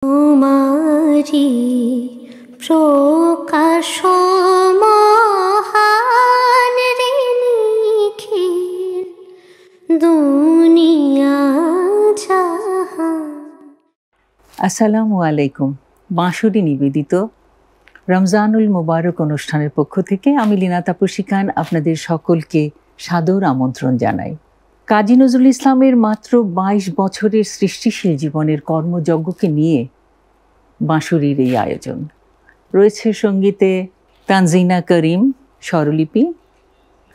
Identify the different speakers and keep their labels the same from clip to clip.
Speaker 1: তোমারি প্রকাশ মহান রে নিখিল দুনিয়া জাহান।
Speaker 2: আসসালামু আলাইকুম। বাঁশুরি নিবেদিত রমজানুল মুবারক অনুষ্ঠানের পক্ষ থেকে আমি লীনা তাপসী খান আপনাদের সকলকে সাদর আমন্ত্রণ জানাই। কাজী নজরুল ইসলামের মাত্র ২২ বছরের সৃষ্টিশীল জীবনের কর্মযজ্ঞকে নিয়ে বাঁশুরির এই আয়োজন। রয়েছে সঙ্গীতে তানজিনা করিম স্বরলিপি,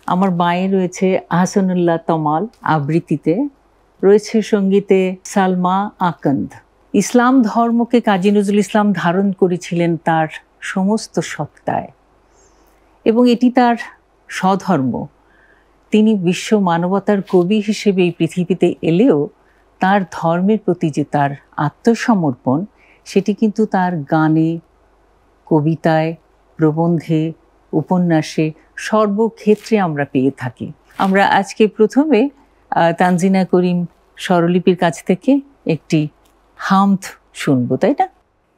Speaker 2: আমার বাঁয়ে রয়েছে আহসানুল্লাহ তমাল আবৃত্তিতে, রয়েছে সঙ্গীতে সালমা আকন্দ। ইসলাম ধর্মকে কাজী নজরুল ইসলাম ধারণ করেছিলেন তার সমস্ত সত্তায় এবং এটি তার স্বধর্ম। তিনি বিশ্ব মানবতার কবি হিসেবে এই পৃথিবীতে এলেও তার ধর্মের প্রতি যে তার আত্মসমর্পণ সেটি কিন্তু তার গানে, কবিতায়, প্রবন্ধে, উপন্যাসে সর্বক্ষেত্রে আমরা পেয়ে থাকি। আমরা আজকে প্রথমে তানজিনা করিম স্বরলিপির কাছ থেকে একটি হামদ শুনবো, তাই না?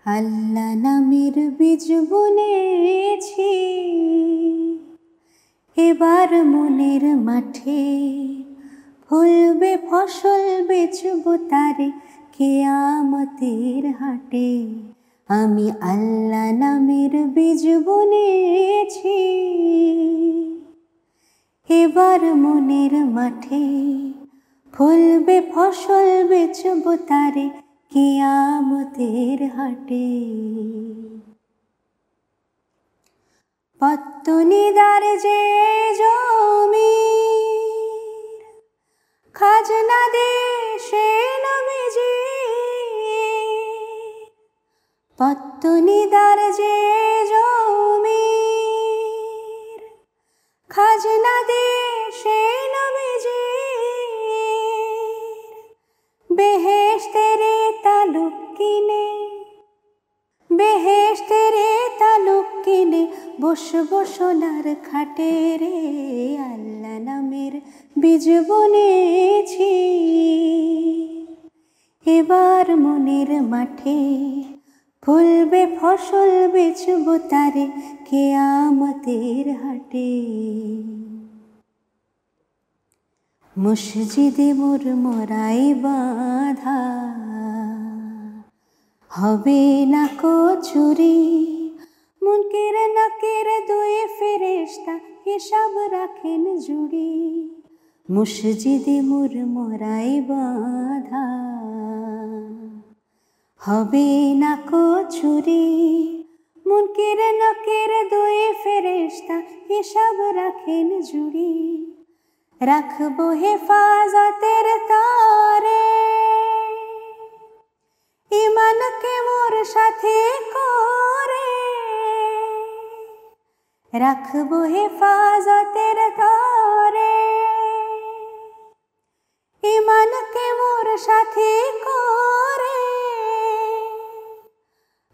Speaker 1: আল্লাহ নামের বীজ বুনেছি এবার মনের মাঠে, ফলবে ফসল বেচবো তারে কিয়ামতের হাটে। আমি আল্লাহ নামের বীজ বুনেছি এবার মনের মাঠে, ফলবে ফসল বেচবো তারে কিয়ামতের হাটে। পত্তনিদার যে জমির খাজনা দে সে নবীজি, পত্তনিদার যে জমির খাজনা দে সে নবীজি, বেহেশতেরে তালুক কিনে, বেহেশতেরে তালুক কিনে বসবো সোনার খাটে রে। আল্লাহ নামের বীজ বুনেছি এবার মনের মাঠে, ফলবে ফসল বেচবো তারে কিয়ামতের হাটে। মসজিদে মোর মরাই বাঁধা হবে না কো চুরি, মুনকির নাকির দুই ফেরেশতা হিসাব রাখেন জুড়ি। মসজিদে মোর মরাই বাঁধা হবে না কো চুরি, মুনকির নাকির দুই ফেরেশতা হিসাব রাখেন জুড়ি। রাখবো হেফাজতের তারে ইমানকে মোর সাথে করে, রাখবো হেফাজতের তারে ইমানকে মোর সাথে করে।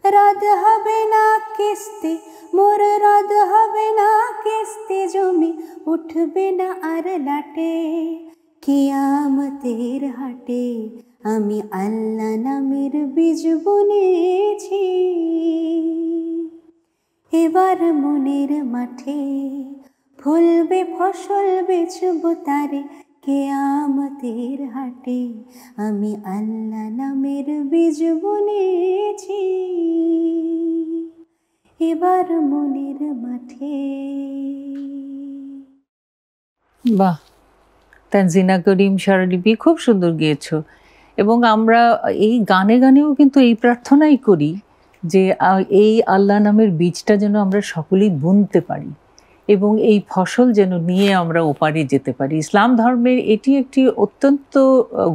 Speaker 1: রদ হবে না কিস্তি মোর, রদ হবে না কিস্তি, জমি উঠবে না আর লাটে কিয়ামতের হাটে। আমি আল্লাহ নামের বীজ বুনেছি এবার মনের মাঠে, ফলবে ফসল বেচবো তারে কিয়ামতের হাটে। আমি আল্লাহ নামের বীজ বুনেছি এবার মনের মাঠে।
Speaker 2: বাহ, তানজিনা করিম স্বরলিপি খুব সুন্দর গেয়েছো। এবং আমরা এই গানে গানেও কিন্তু এই প্রার্থনাই করি যে এই আল্লাহ নামের বীজটা যেন আমরা সকলেই বুনতে পারি এবং এই ফসল যেন নিয়ে আমরা ওপারে যেতে পারি। ইসলাম ধর্মের এটি একটি অত্যন্ত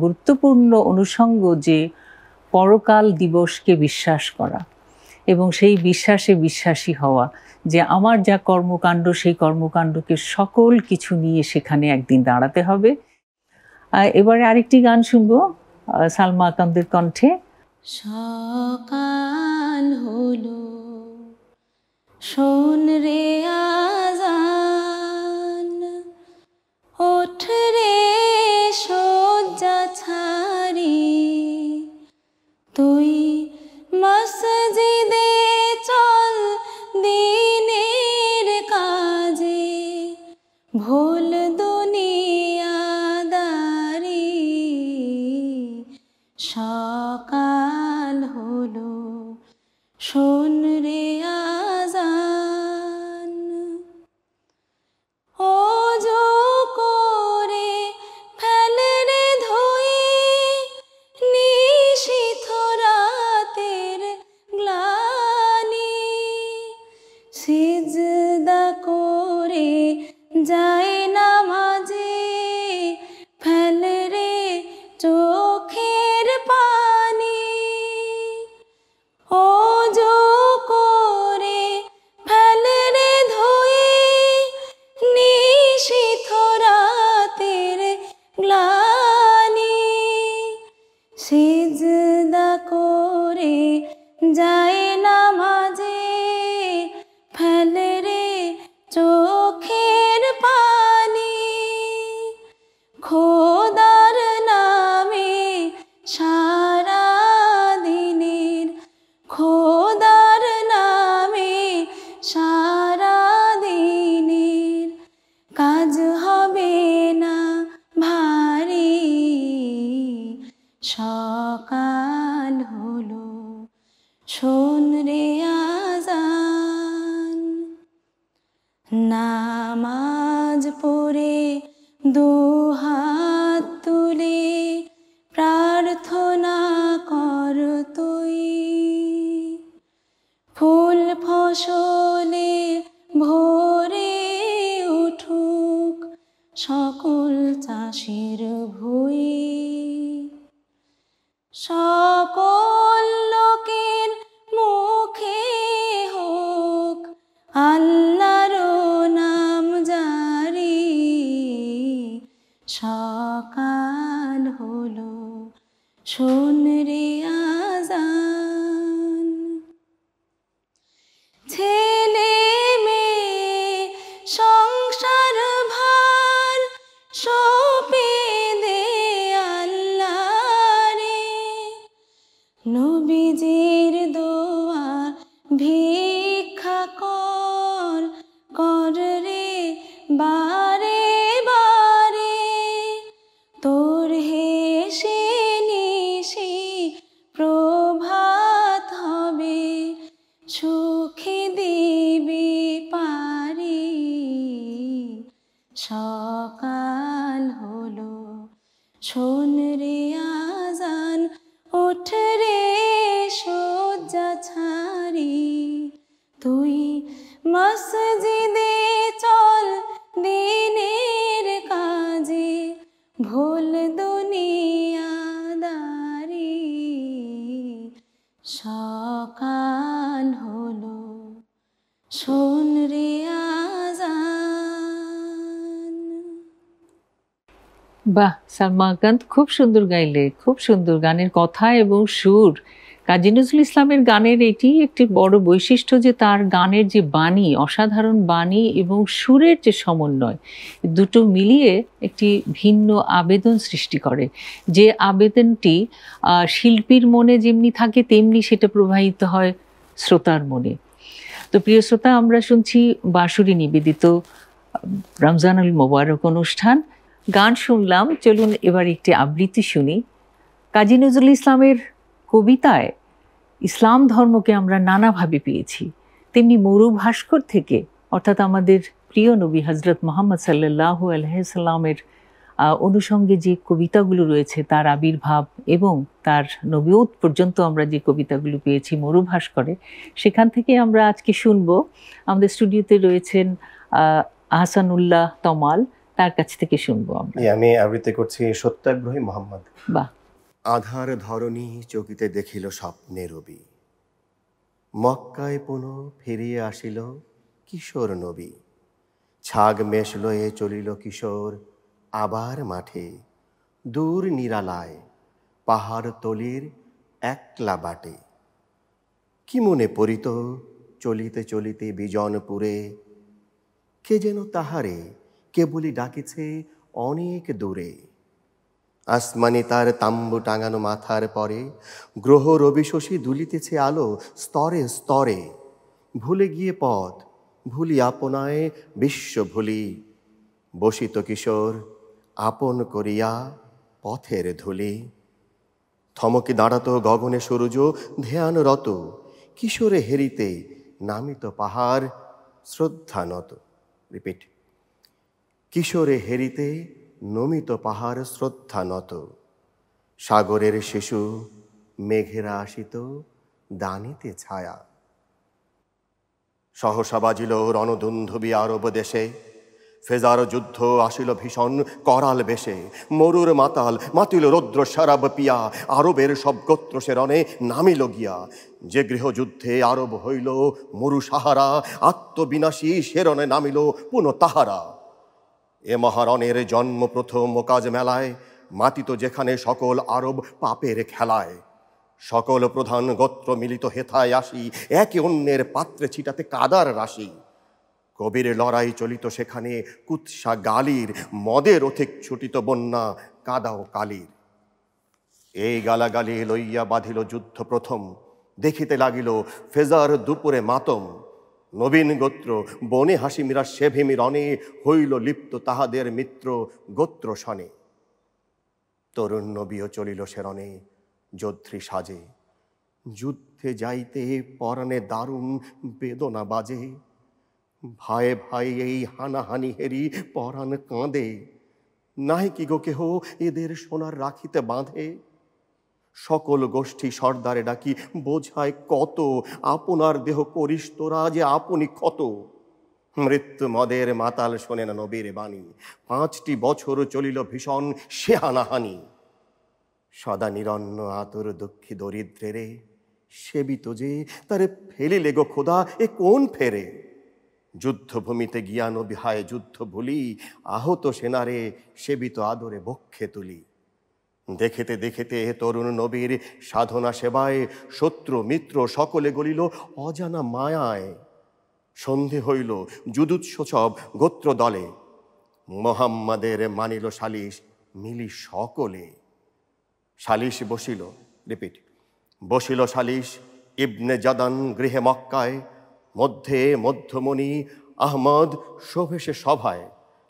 Speaker 2: গুরুত্বপূর্ণ অনুষঙ্গ যে পরকাল দিবসকে বিশ্বাস করা এবং সেই বিশ্বাসে বিশ্বাসী হওয়া যে আমার যা কর্মকাণ্ড সেই কর্মকাণ্ডকে সকল কিছু নিয়ে সেখানে একদিন দাঁড়াতে হবে। এবারে আরেকটি গান শুনবো সালমা আকন্দের কণ্ঠে।
Speaker 1: সকাল হলো শোন রে আজান, ওঠ রে শয্যা ছাড়ি তুই শোন রে আজান, ওযু করে ফেলে রে ধুয়ে নিশীথ রাতের গ্লানি, সিজদা করে যায় নামাজে ফেলে রে চোখের পানি, ওযু করে ফেলে রে ধুয়ে নিশীথ রাতের গ্লানি, সিজদা করে যায় নামাজে ফেলে রে চোখের পানি, খোদার নামে সারা দিনের, খোদার নামে সারা দিনের কাজ হবে না ভারী, সকাল হলো শোন রে আজান, নামাজ পড়ে দুহাত তুলে প্রার্থনা কর তুই, ফুল ফসলে ভরে উঠুক সকল চাষির ভুঁই, সকল লোকের মুখে হোক আল্লাহর নাম জারি, সকাল হলো শোন রে আজান, ছেলে মেয়ে সংসার ভার সঁপে দে আল্লাহ রে, নবীজির দোয়া ভিক্ষা কর, কর রে বারে বারে, তোর হেসে নিশি প্রভাত হবে, সুখে দিবি পারি, সকাল হলো শোন রে আজান, ওঠ রে শয্যা ছাড়ি, তুই মসজিদে চল দিনের কাজে, ভুল দুনিয়াদারি, সকাল হলো শোন রে আজান।
Speaker 2: বাহ, সালমা আক্তার খুব সুন্দর গাইলে, খুব সুন্দর। গানের কথা এবং সুর, কাজী নজরুল ইসলামের গানের এটি একটি বড় বৈশিষ্ট্য যে তার গানের যে বাণী, অসাধারণ বাণী এবং সুরের যে সমন্বয়, দুটো মিলিয়ে একটি ভিন্ন আবেদন সৃষ্টি করে, যে আবেদনটি শিল্পীর মনে যেমনি থাকে তেমনি সেটা প্রবাহিত হয় শ্রোতার মনে। তো প্রিয় শ্রোতা, আমরা শুনছি বাঁশুরি নিবেদিত রমজানুল মোবারক অনুষ্ঠান। গান শুনলাম, চলুন এবার একটি আবৃত্তি শুনি। কাজী নজরুল ইসলামের কবিতায় ইসলাম ধর্মকে আমরা নানাভাবে পেয়েছি, তেমনি মরু ভাস্কর থেকে, অর্থাৎ আমাদের প্রিয় নবী হজরত মোহাম্মদ সাল্লাল্লাহু আলাইহি সাল্লামের অনুষঙ্গে যে কবিতাগুলো রয়েছে তার আবির্ভাব এবং তার নবুয়ত পর্যন্ত আমরা যে কবিতাগুলো পেয়েছি মরু ভাস্করে, সেখান থেকে আমরা আজকে শুনবো। আমাদের স্টুডিওতে রয়েছেন আহসানুল্লাহ তমাল, তার কাছ থেকে শুনবো আমরা।
Speaker 3: আমি আবৃত্তি করছি সত্যাগ্রহী মোহাম্মদ।
Speaker 2: বাহ।
Speaker 3: আধার ধরণী চকিতে দেখিল স্বপ্নে রবি, মক্কায় পুনঃ ফিরিয়ে আসিল কিশোর নবী, ছাগ মেষ লয়ে চলিল কিশোর আবার মাঠে, দূর নিরালায় পাহাড় তলির একলা বাটে, কি মনে পড়িত চলিতে চলিতে বিজনপুরে, কে যেন তাহারে কেবলি ডাকিছে অনেক দূরে, আসমানি তার তাম্বু টাঙানো মাথার পরে, গ্রহ রবি শশী দুলিতেছে আলো স্তরে স্তরে, ভুলে গিয়ে পথ ভুলি আপনায় বিশ্ব ভুলি, বসিত কিশোর আপন করিয়া পথের ধুলি, থমকে দাঁড়াতো গগনে সূর্য ধ্যানরত, কিশোরে হেরিতে নামিত পাহাড় শ্রদ্ধা নত। রিপিট, কিশোরে হেরিতে নমিত পাহাড় শ্রদ্ধা নত, সাগরের শিশু মেঘেরা আসিত দানিতে ছায়া। সহসা বাজিল রণদুন্ধুবি আরব দেশে, ফেজার যুদ্ধ আসিল ভীষণ করাল বেশে। মরুর মাতাল মাতিল রৌদ্র শরাব পিয়া, আরবের সব গোত্র সে রণে নামিল গিয়া। যে গৃহযুদ্ধে আরব হইল মরু সাহারা, আত্মবিনাশী সে রণে নামিল পুনঃ তাহারা। এ মহারণের জন্ম প্রথম কাজ মেলায়, মাতিত যেখানে সকল আরব পাপের খেলায়। সকল প্রধান গোত্র মিলিত হেথায় আসি, একে অন্যের পাত্রে ছিটাতে কাদার রাশি। কবির লড়াই চলিত সেখানে কুৎসা গালির, মদের অধিক ছুটিত বন্যা কাদা ও কালির। এই গালাগালি লইয়া বাঁধিল যুদ্ধ প্রথম, দেখিতে লাগিল ফেজার দুপুরে মাতম। নবীন গোত্র বনে হাসিমিরা সেভিমি রণে, হইল লিপ্ত তাহাদের মিত্র গোত্র শনে। তরুণ নবীও চলিল সে রণে যোদ্ধৃ সাজে, যুদ্ধে যাইতে পরাণে দারুণ বেদনা বাজে। ভাই ভাই এই হানাহানি হেরি পরাণ কাঁদে, নাই কি গো কেহ এদের সোনার রাখিতে বাঁধে। সকল গোষ্ঠী সর্দারে ডাকি বোঝায় কত, আপনার দেহ করিস তোরা যে আপনি ক্ষত। মৃত্যু মদের মাতাল শোনে না নবীর বাণী, 5টি বছর চলিল ভীষণ সে হানাহানি। সদা নিরন্ন আতুর দুঃখী দরিদ্রেরে, সেবিত যে তারে ফেলিলে গো খোদা এ কোন ফেরে। যুদ্ধভূমিতে গিয়া নবী হায় যুদ্ধ ভুলি, আহত সেনারে সেবিত আদরে বক্ষে তুলি। দেখিতে দেখিতে তরুণ নবীর সাধনা সেবায়, শত্রু মিত্র সকলে গলিল অজানা মায়ায়। সন্ধে হইল যুদুৎসব গোত্র দলে, মোহাম্মদের মানিল সালিস মিলি সকলে। সালিস বসিল, রিপিট, বসিল সালিস ইবনে জাদান গৃহে মক্কায়। মধ্যে মধ্যমণি আহমদ শোভেশে সভায়।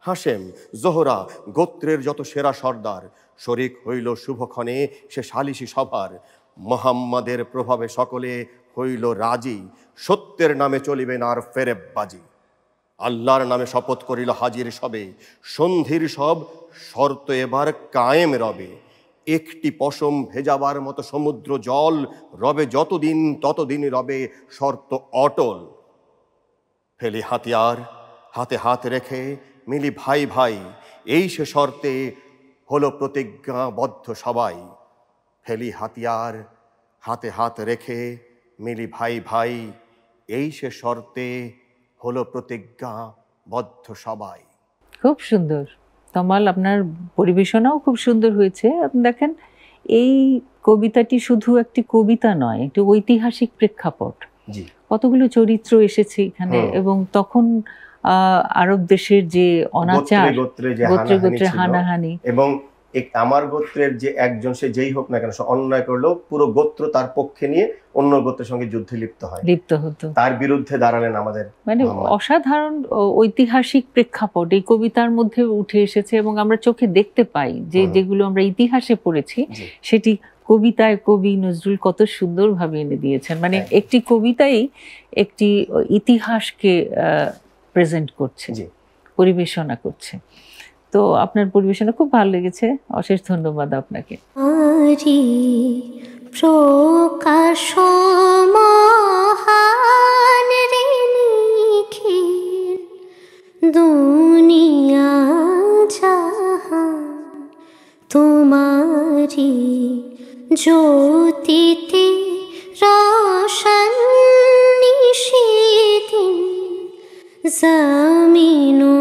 Speaker 3: হাশেম জোহরা গোত্রের যত সেরা সর্দার, শরিক হইল শুভক্ষণে সে সালিসি সভার। মোহাম্মদের প্রভাবে সকলে হইল রাজি, সত্যের নামে চলিবেন আর ফেরেববাজি। আল্লাহর নামে শপথ করিল হাজির সবে, সন্ধির সব শর্ত এবার কায়েম রবে। একটি পশম ভেজাবার মতো সমুদ্র জল রবে যতদিন, ততদিন রবে শর্ত অটল। ফেলি হাতিয়ার হাতে হাত রেখে মিলি ভাই ভাই, এই সে শর্তে হলো প্রতিজ্ঞাবদ্ধ সবাই। ফেলি হাতিয়ার হাতে হাত রেখে মিলি ভাই ভাই, এই সে শর্তে হলো প্রতিজ্ঞাবদ্ধ সবাই।
Speaker 2: খুব সুন্দর তমাল, আপনার পরিবেশনাও খুব সুন্দর হয়েছে। আপনি দেখেন এই কবিতাটি শুধু একটি কবিতা নয়, একটি ঐতিহাসিক প্রেক্ষাপট। কতগুলো চরিত্র এসেছে এখানে, এবং তখন আরব দেশের যে অনাচার, গোত্রে গোত্রে হানাহানি,
Speaker 3: এবং আমার গোত্রের যে একজন সে যেই হোক না কেন সে অন্যায় করলেও পুরো গোত্র তার পক্ষে নিয়ে অন্য গোত্রের সঙ্গে যুদ্ধে লিপ্ত হতো, তার বিরুদ্ধে দাঁড়ালেন আমাদের।
Speaker 2: মানে অসাধারণ ঐতিহাসিক প্রেক্ষাপট এই কবিতার মধ্যে উঠে এসেছে, এবং আমরা চোখে দেখতে পাই যে যেগুলো আমরা ইতিহাসে পড়েছি সেটি কবিতায় কবি নজরুল কত সুন্দরভাবে এনে দিয়েছেন। মানে একটি কবিতাই একটি ইতিহাসকে প্রেজেন্ট করছে, পরিবেশনা করছে। তো আপনার পরিবেশনা খুব ভালো লেগেছে, অশেষ ধন্যবাদ আপনাকে।
Speaker 1: প্রকাশ মহান রে নিখিল দুনিয়া জাহান, তোমারি জ্যোতিতে রোশন নিশিদিন জমিনো